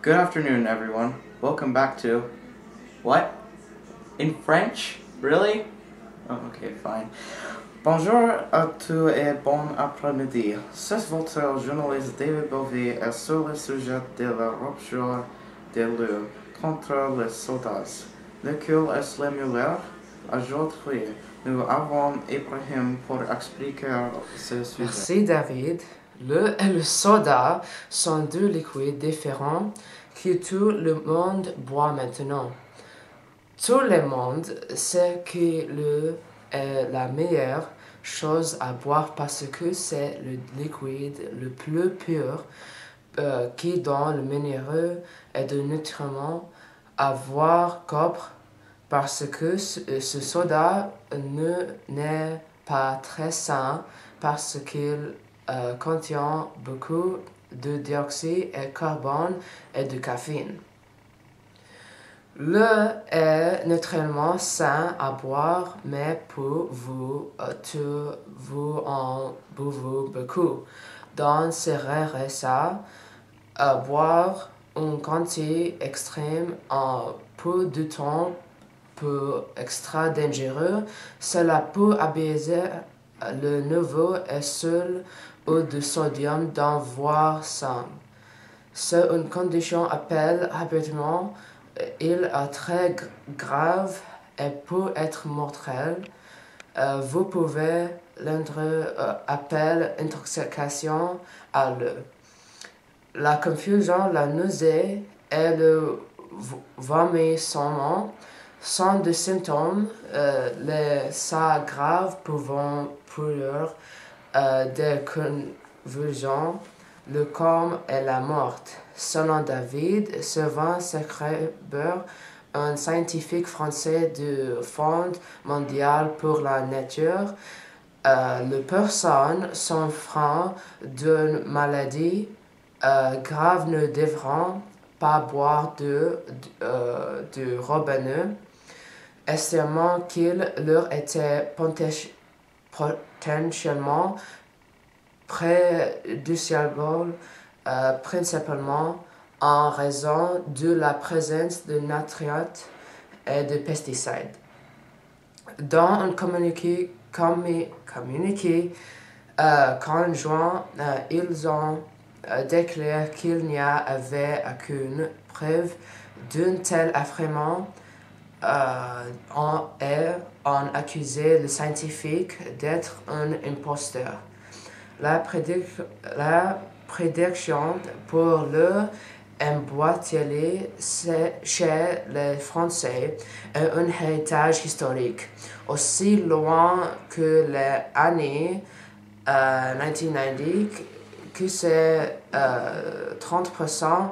Good afternoon, everyone. Welcome back to... What? In French? Really? Oh, okay, fine. Bonjour à tous et bon après-midi. C'est votre journaliste David Bovey et sur le sujet de la rupture de l'eau contre les soldats. Lequel est le meilleur? Aujourd'hui, nous avons Ibrahim pour expliquer ce sujet. Merci David. L'eau et le soda sont deux liquides différents que tout le monde boit maintenant. Tout le monde sait que l'eau est la meilleure chose à boire parce que c'est le liquide le plus pur qui donne le minéraux et de nutriments à voir copre parce que ce soda n'est pas très sain parce qu'il contient beaucoup de dioxyde de carbone et de caféine. L'eau est naturellement sain à boire, mais pour vous, vous en buvez beaucoup. Dans ces rares cas, boire une quantité extrême en peu de temps peut extra dangereux. Cela peut abaisser le niveau et seul eau de sodium dans votre sang. C'est une condition appelée habituellement il est très grave et peut être mortel. Vous pouvez appeler intoxication à l'eau. La confusion, la nausée et le vomissement sont des symptômes. Les cas graves pouvant produire des convulsions, le coma et la mort. Selon David Servan-Schreiber, un scientifique français du Fonds mondial pour la nature, les personnes souffrant d'une maladie grave ne devront pas boire du robinet, estimant qu'il leur était potentiellement préjudiciable, principalement en raison de la présence de nitrates et de pesticides. Dans un communiqué conjoint, ils ont déclaré qu'il n'y avait aucune preuve d'un tel affirmation et ont accusé le scientifique d'être un imposteur. La prédiction pour le emboîtelier chez les Français est un héritage historique. Aussi loin que les années 1990, que c'est 30%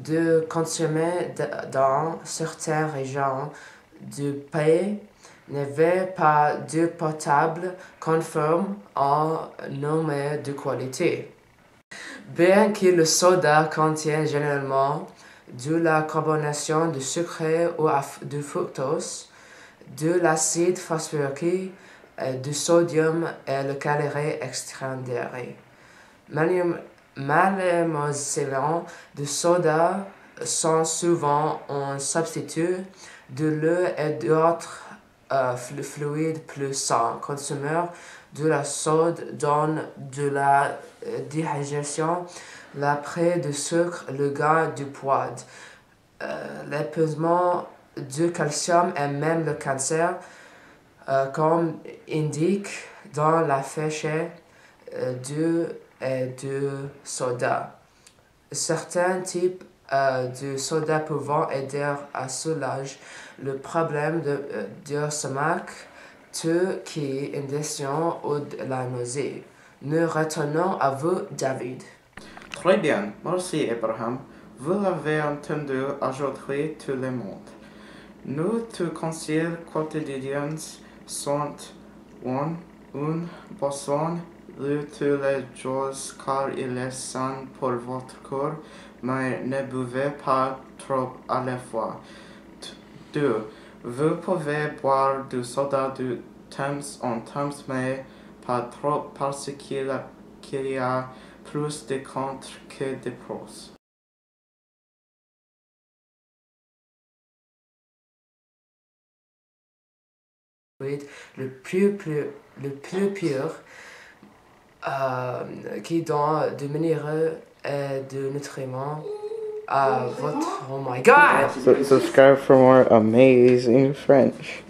de consommer dans certaines régions du pays n'avait pas d'eau potable conforme aux normes de qualité. Bien que le soda contienne généralement de la carbonation de sucre ou de fructose, de l'acide phosphorique, du sodium et le calorie extraordinaire. Malheureusement, de soda sont souvent un substitut de l'eau et d'autres fluides plus sains. Consommer de la soda donne de la digestion, la perte de sucre, le gain du poids, l'épuisement du calcium et même le cancer, comme indique dans la fiche de soda. Certains types de soda pouvant aider à soulager le problème de stomac, tout qui est indigestion ou de la nausée. Nous retournons à vous, David. Très bien, merci Abraham. Vous l'avez entendu aujourd'hui tout le monde. Nos conseils quotidiens sont une boisson tous les jours car il est sain pour votre corps, mais ne buvez pas trop à la fois. 2. Vous pouvez boire du soda de temps en temps, mais pas trop parce qu'il y a plus de contre que de pros. le plus pur qui donne de minéraux et de nutriments à votre... Oh my God! Subscribe for more amazing French.